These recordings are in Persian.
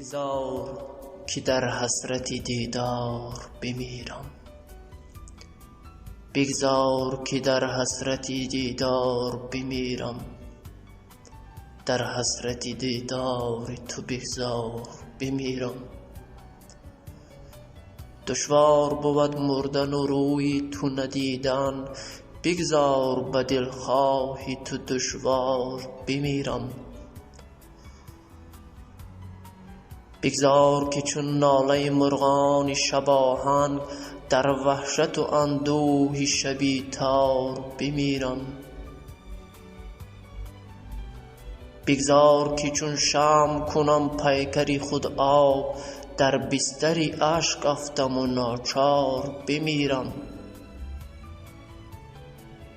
بگذار که در حسرت دیدار بمیرم. بگذار که در حسرت دیدار بمیرم. در حسرت دیدار تو بگذار بمیرم. دشوار بود مردن و روی تو ندیدن، بگذار به دلخواهی تو دشوار بمیرم. بگذار که چون ناله مرغان شباهنگ در وحشت و اندوه شبی تار بمیرم. بگذار که چون شمع کنم پیکری خود آب، در بستری اشک افتم و ناچار بمیرم.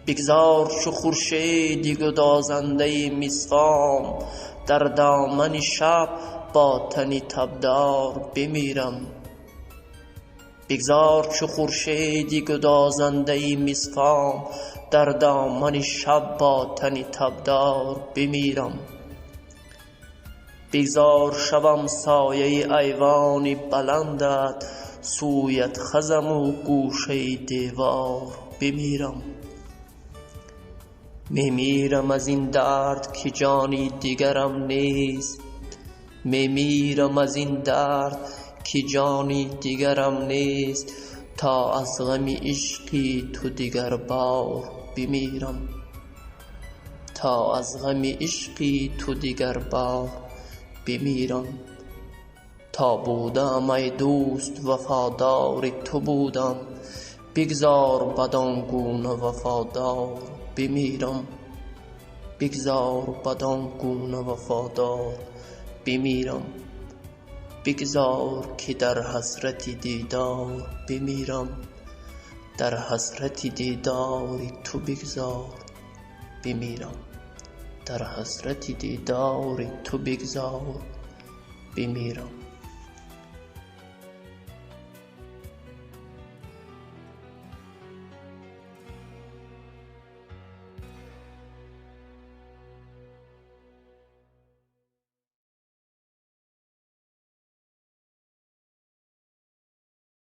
بگذار چو خورشیدی گدازنده مصفام، در دامن شب با تنی تبدار بمیرم. بگذار چو خورشیدی گدازنده مصفام، در دامن شب با تنی تبدار بمیرم. بگذار شوم سایه ایوانی بلندت، سویت خزم و گوشه دیوار بمیرم. میمیرم از این درد که جانی دیگرم نیست. میمیرم از این درد که جانی دیگرم نیست، تا از غم عشقی تو دیگر بار بمیرم. تا از غم عشقی تو دیگر بار بمیرم. تا بودم ای دوست وفادار تو بودم، بگذار بدان گونه وفادار بمیرم. بگذار بدان گونه وفادار بمیرم. بگذار که در حسرت دیدار بمیرم. در حسرت دیدار تو بگذار بمیرم. در حسرت دیدار تو بگذار بمیرم.